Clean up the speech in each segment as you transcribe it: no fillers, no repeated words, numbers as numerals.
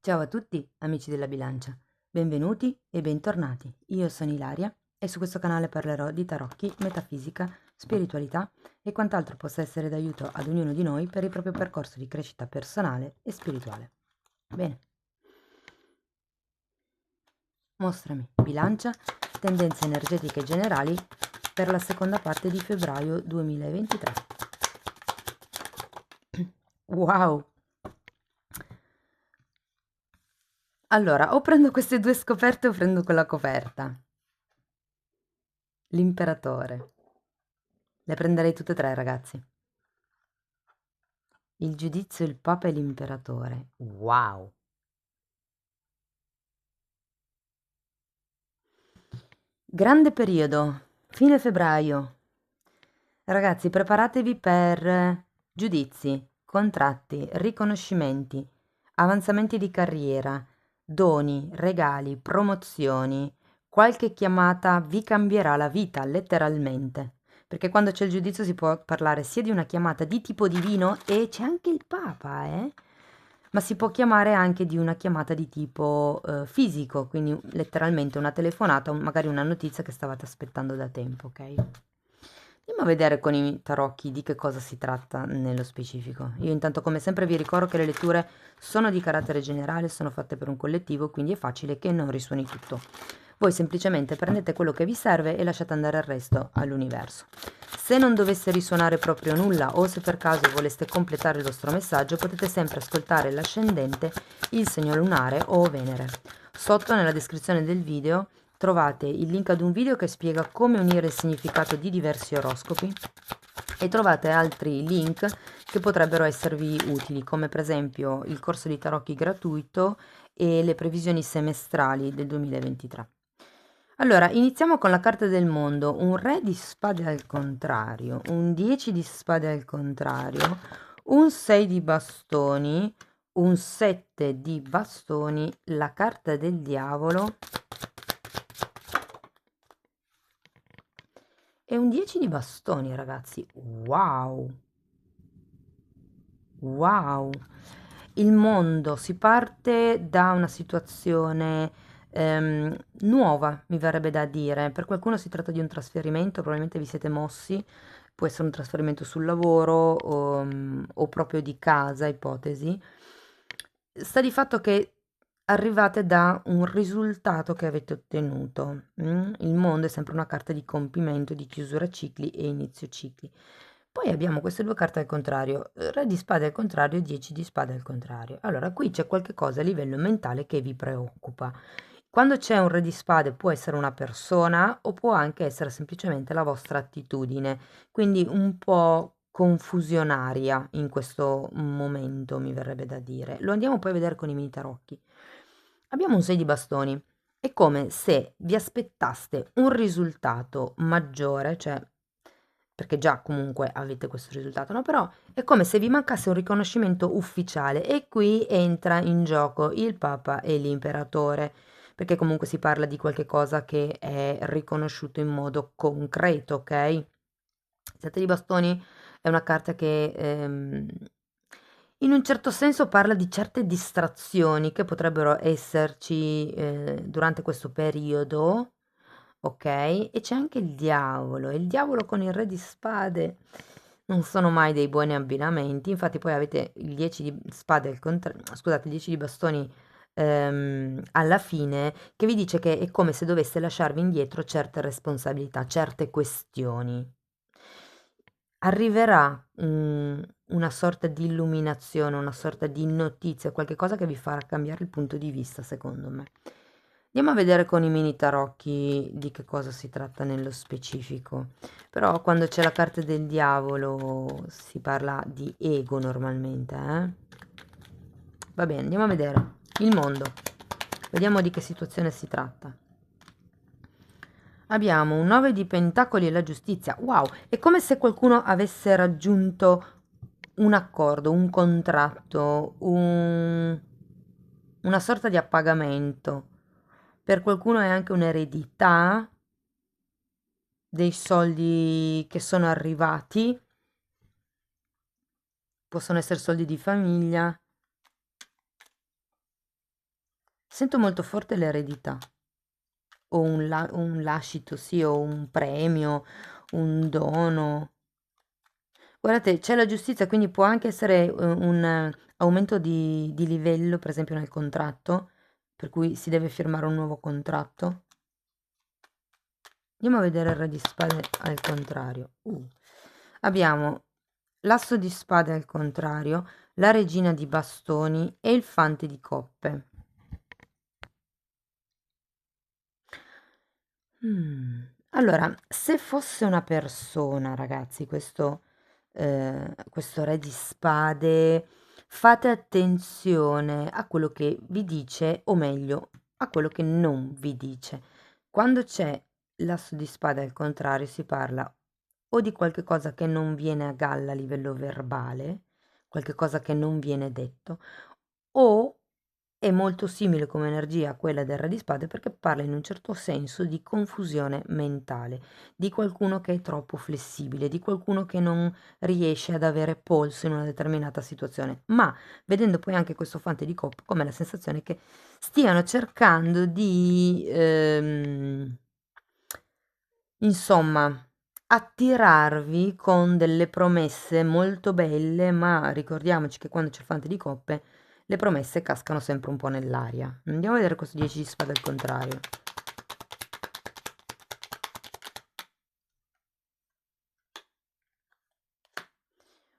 Ciao a tutti, amici della bilancia. Benvenuti e bentornati. Io sono Ilaria e su questo canale parlerò di tarocchi, metafisica, spiritualità e quant'altro possa essere d'aiuto ad ognuno di noi per il proprio percorso di crescita personale e spirituale. Bene, mostrami, bilancia, tendenze energetiche generali per la seconda parte di febbraio 2023. Wow! Allora, o prendo queste due scoperte o prendo quella coperta. L'imperatore. Le prenderei tutte e tre, ragazzi. Il giudizio, il papa e l'imperatore. Wow! Grande periodo, fine febbraio. Ragazzi, preparatevi per giudizi, contratti, riconoscimenti, avanzamenti di carriera, doni, regali, promozioni. Qualche chiamata vi cambierà la vita, letteralmente. Perché quando c'è il giudizio si può parlare sia di una chiamata di tipo divino e c'è anche il Papa, ma si può chiamare anche di una chiamata di tipo fisico, quindi letteralmente una telefonata o magari una notizia che stavate aspettando da tempo, ok? Andiamo a vedere con i tarocchi di che cosa si tratta nello specifico. Io intanto come sempre vi ricordo che le letture sono di carattere generale, sono fatte per un collettivo, quindi è facile che non risuoni tutto. Voi semplicemente prendete quello che vi serve e lasciate andare il resto all'universo. Se non dovesse risuonare proprio nulla o se per caso voleste completare il vostro messaggio, potete sempre ascoltare l'ascendente, il segno lunare o Venere. Sotto nella descrizione del video trovate il link ad un video che spiega come unire il significato di diversi oroscopi e trovate altri link che potrebbero esservi utili, come per esempio il corso di tarocchi gratuito e le previsioni semestrali del 2023. Allora, iniziamo con la carta del mondo, un re di spade al contrario, un 10 di spade al contrario, un 6 di bastoni, un 7 di bastoni, la carta del diavolo e un 10 di bastoni, ragazzi. Wow! Wow! Il mondo, si parte da una situazione nuova, mi verrebbe da dire. Per qualcuno si tratta di un trasferimento, probabilmente vi siete mossi, può essere un trasferimento sul lavoro o proprio di casa, ipotesi. Sta di fatto che arrivate da un risultato che avete ottenuto. Il mondo è sempre una carta di compimento, di chiusura cicli e inizio cicli. Poi abbiamo queste due carte al contrario, re di spade al contrario, 10 di spade al contrario. Allora, qui c'è qualche cosa a livello mentale che vi preoccupa. Quando c'è un re di spade può essere una persona o può anche essere semplicemente la vostra attitudine, quindi un po' confusionaria in questo momento, mi verrebbe da dire. Lo andiamo poi a vedere con i mini tarocchi. Abbiamo un 6 di bastoni. È come se vi aspettaste un risultato maggiore, cioè perché già comunque avete questo risultato, no? Però è come se vi mancasse un riconoscimento ufficiale e qui entra in gioco il Papa e l'Imperatore, perché comunque si parla di qualche cosa che è riconosciuto in modo concreto, ok? Sette di bastoni è una carta che in un certo senso parla di certe distrazioni che potrebbero esserci durante questo periodo, ok? E c'è anche il diavolo, e il diavolo con il re di spade non sono mai dei buoni abbinamenti, infatti poi avete il 10 di spade, scusate, il 10 di bastoni alla fine, che vi dice che è come se dovesse lasciarvi indietro certe responsabilità, certe questioni. Arriverà, una sorta di illuminazione, una sorta di notizia, qualche cosa che vi farà cambiare il punto di vista, secondo me. Andiamo a vedere con i mini tarocchi di che cosa si tratta nello specifico. Però quando c'è la carta del diavolo si parla di ego normalmente, eh? Va bene, andiamo a vedere. Il mondo. Vediamo di che situazione si tratta. Abbiamo un 9 di pentacoli e la giustizia. Wow, è come se qualcuno avesse raggiunto un accordo, un contratto, una sorta di appagamento. Per qualcuno è anche un'eredità, dei soldi che sono arrivati, possono essere soldi di famiglia. Sento molto forte l'eredità, o un lascito, sì, o un premio, un dono. Guardate, c'è la giustizia, quindi può anche essere un aumento di livello, per esempio nel contratto, per cui si deve firmare un nuovo contratto. Andiamo a vedere il re di spade al contrario. Abbiamo l'asso di spade al contrario, la regina di bastoni e il fante di coppe. Allora, se fosse una persona, ragazzi, questo re di spade, fate attenzione a quello che vi dice, o meglio, a quello che non vi dice. Quando c'è l'asso di spade al contrario, si parla o di qualche cosa che non viene a galla a livello verbale, qualche cosa che non viene detto, o è molto simile come energia a quella del Re di Spade perché parla in un certo senso di confusione mentale, di qualcuno che è troppo flessibile, di qualcuno che non riesce ad avere polso in una determinata situazione. Ma vedendo poi anche questo fante di coppa, come la sensazione che stiano cercando di, insomma, attirarvi con delle promesse molto belle, ma ricordiamoci che quando c'è il fante di coppe le promesse cascano sempre un po' nell'aria. Andiamo a vedere questo 10 di spade al contrario.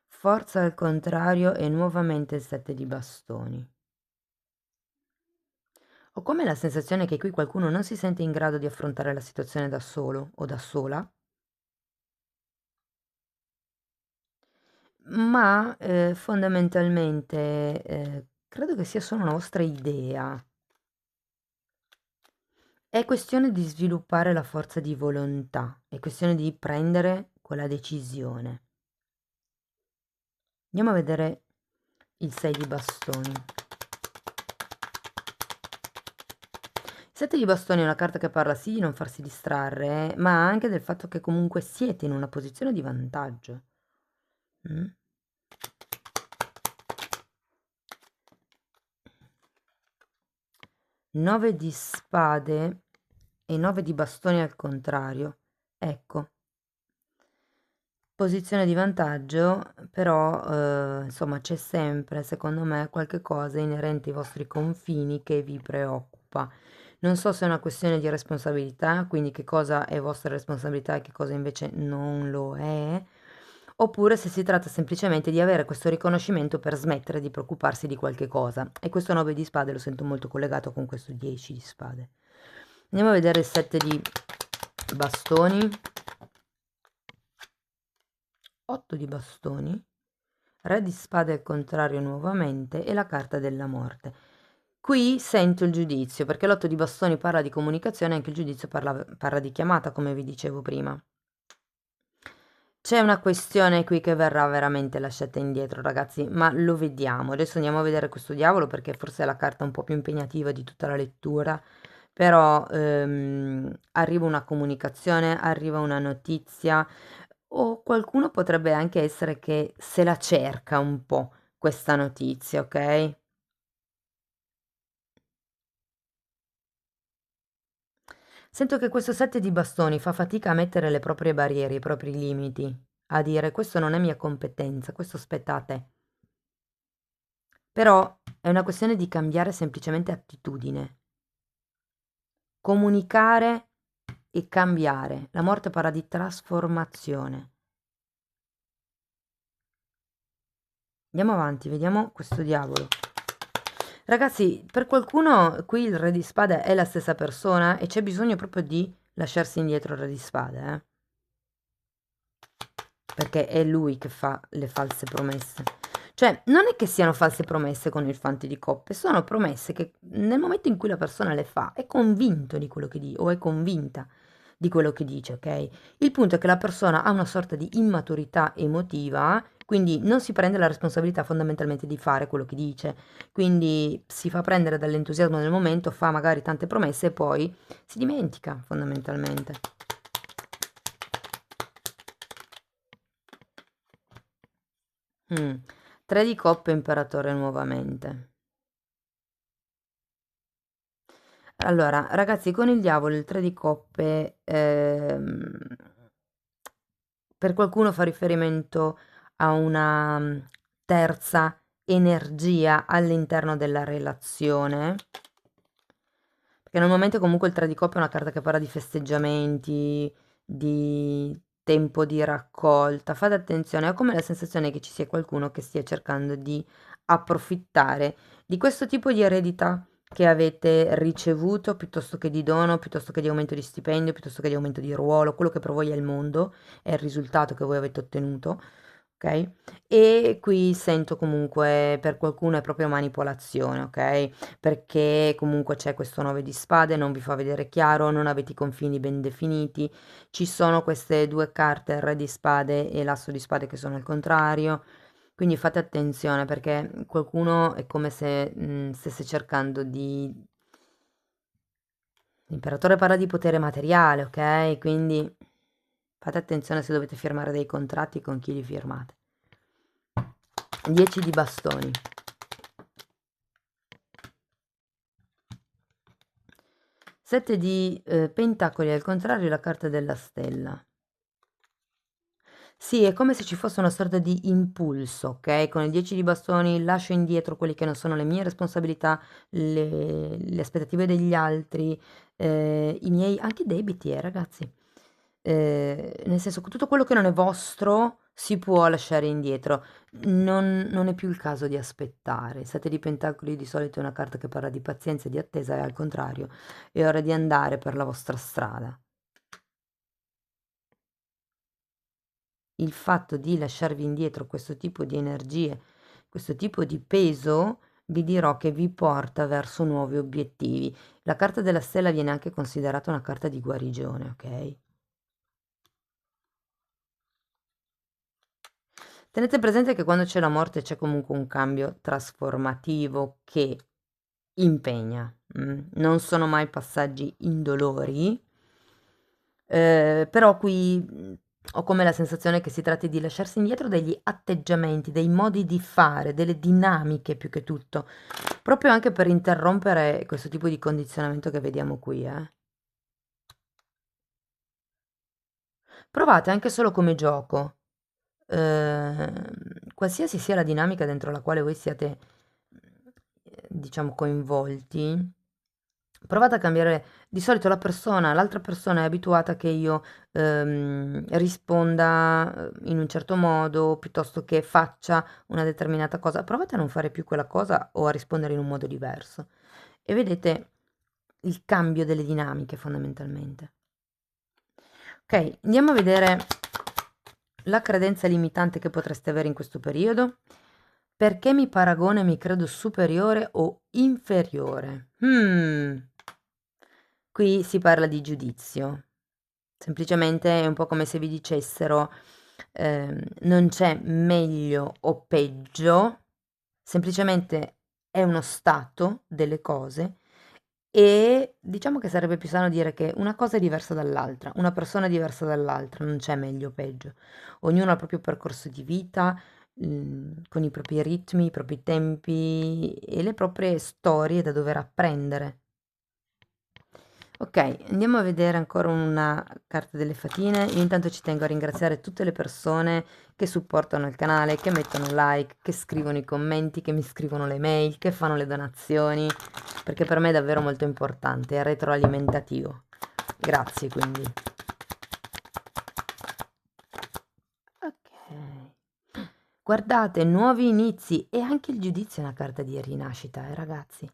Forza al contrario e nuovamente il 7 di bastoni. Ho come la sensazione che qui qualcuno non si sente in grado di affrontare la situazione da solo o da sola, ma fondamentalmente credo che sia solo una vostra idea. È questione di sviluppare la forza di volontà, è questione di prendere quella decisione. Andiamo a vedere il 6 di bastoni. Il 7 di bastoni è una carta che parla sì di non farsi distrarre, ma anche del fatto che comunque siete in una posizione di vantaggio. Mm? 9 di spade e 9 di bastoni al contrario. Ecco, posizione di vantaggio, però insomma c'è sempre, secondo me, qualche cosa inerente ai vostri confini che vi preoccupa. Non so se è una questione di responsabilità, quindi che cosa è vostra responsabilità e che cosa invece non lo è, oppure se si tratta semplicemente di avere questo riconoscimento per smettere di preoccuparsi di qualche cosa. E questo 9 di spade lo sento molto collegato con questo 10 di spade. Andiamo a vedere il 7 di bastoni. 8 di bastoni, re di spade al contrario nuovamente e la carta della morte. Qui sento il giudizio, perché l'8 di bastoni parla di comunicazione, anche il giudizio parla di chiamata, come vi dicevo prima. C'è una questione qui che verrà veramente lasciata indietro, ragazzi, ma lo vediamo. Adesso andiamo a vedere questo diavolo perché forse è la carta un po' più impegnativa di tutta la lettura, però arriva una comunicazione, arriva una notizia, o qualcuno potrebbe anche essere che se la cerca un po' questa notizia, ok? Sento che questo 7 di bastoni fa fatica a mettere le proprie barriere, i propri limiti, a dire questo non è mia competenza, questo spetta a te. Però è una questione di cambiare semplicemente attitudine, comunicare e cambiare. La morte parla di trasformazione. Andiamo avanti, vediamo questo diavolo. Ragazzi, per qualcuno qui il re di spade è la stessa persona e c'è bisogno proprio di lasciarsi indietro il re di spade, perché è lui che fa le false promesse. Cioè, non è che siano false promesse con il fante di coppe, sono promesse che nel momento in cui la persona le fa è convinto di quello che dice o è convinta di quello che dice, ok? Il punto è che la persona ha una sorta di immaturità emotiva, quindi non si prende la responsabilità fondamentalmente di fare quello che dice, quindi si fa prendere dall'entusiasmo del momento, fa magari tante promesse e poi si dimentica fondamentalmente. Mm. 3 di coppe, imperatore nuovamente. Allora, ragazzi, con il diavolo, il 3 di coppe, per qualcuno fa riferimento a una terza energia all'interno della relazione. Perché normalmente comunque il 3 di coppe è una carta che parla di festeggiamenti, di tempo di raccolta. Fate attenzione, ho come la sensazione che ci sia qualcuno che stia cercando di approfittare di questo tipo di eredità che avete ricevuto, piuttosto che di dono, piuttosto che di aumento di stipendio, piuttosto che di aumento di ruolo, quello che per voi è il mondo, è il risultato che voi avete ottenuto, ok? E qui sento comunque per qualcuno è proprio manipolazione, ok? Perché comunque c'è questo 9 di spade, non vi fa vedere chiaro, non avete i confini ben definiti, ci sono queste due carte, il re di spade e l'asso di spade che sono al contrario, quindi fate attenzione perché qualcuno è come se stesse cercando di... L'imperatore parla di potere materiale, ok? Quindi fate attenzione se dovete firmare dei contratti con chi li firmate. 10 di bastoni. 7 di pentacoli, al contrario la carta della stella. Sì, è come se ci fosse una sorta di impulso, ok? Con il 10 di bastoni lascio indietro quelli che non sono le mie responsabilità, le aspettative degli altri, i miei anche debiti, ragazzi. Nel senso che tutto quello che non è vostro si può lasciare indietro. Non è più il caso di aspettare. 7 di pentacoli di solito è una carta che parla di pazienza e di attesa, e al contrario, è ora di andare per la vostra strada. Il fatto di lasciarvi indietro questo tipo di energie, questo tipo di peso, vi dirò che vi porta verso nuovi obiettivi. La carta della stella viene anche considerata una carta di guarigione, ok? Tenete presente che quando c'è la morte c'è comunque un cambio trasformativo che impegna. Non sono mai passaggi indolori, però qui ho come la sensazione che si tratti di lasciarsi indietro degli atteggiamenti, dei modi di fare, delle dinamiche più che tutto, proprio anche per interrompere questo tipo di condizionamento che vediamo qui, eh. Provate anche solo come gioco, qualsiasi sia la dinamica dentro la quale voi siate, diciamo, coinvolti, provate a cambiare. Di solito l'altra persona è abituata che io risponda in un certo modo piuttosto che faccia una determinata cosa. Provate a non fare più quella cosa o a rispondere in un modo diverso. E vedete il cambio delle dinamiche fondamentalmente. Ok, andiamo a vedere la credenza limitante che potreste avere in questo periodo. Perché mi paragono e mi credo superiore o inferiore? Qui si parla di giudizio. Semplicemente è un po' come se vi dicessero, non c'è meglio o peggio, semplicemente è uno stato delle cose e diciamo che sarebbe più sano dire che una cosa è diversa dall'altra, una persona è diversa dall'altra, non c'è meglio o peggio. Ognuno ha il proprio percorso di vita, con i propri ritmi, i propri tempi e le proprie storie da dover apprendere. Ok, andiamo a vedere ancora una carta delle fatine. Io intanto ci tengo a ringraziare tutte le persone che supportano il canale, che mettono like, che scrivono i commenti, che mi scrivono le mail, che fanno le donazioni, perché per me è davvero molto importante, è retroalimentativo. Grazie quindi. Ok. Guardate, nuovi inizi e anche il giudizio è una carta di rinascita, ragazzi.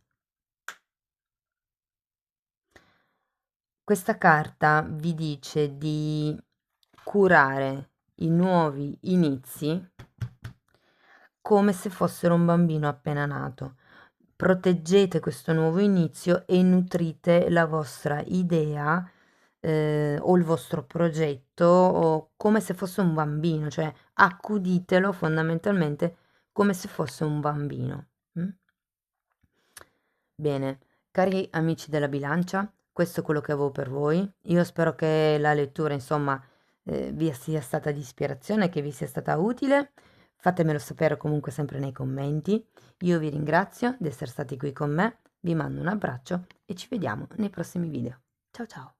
Questa carta vi dice di curare i nuovi inizi come se fossero un bambino appena nato. Proteggete questo nuovo inizio e nutrite la vostra idea o il vostro progetto o come se fosse un bambino, cioè accuditelo fondamentalmente come se fosse un bambino. Bene, cari amici della bilancia, questo è quello che avevo per voi. Io spero che la lettura, insomma, vi sia stata di ispirazione, che vi sia stata utile. Fatemelo sapere comunque sempre nei commenti. Io vi ringrazio di essere stati qui con me. vi mando un abbraccio e ci vediamo nei prossimi video. Ciao ciao!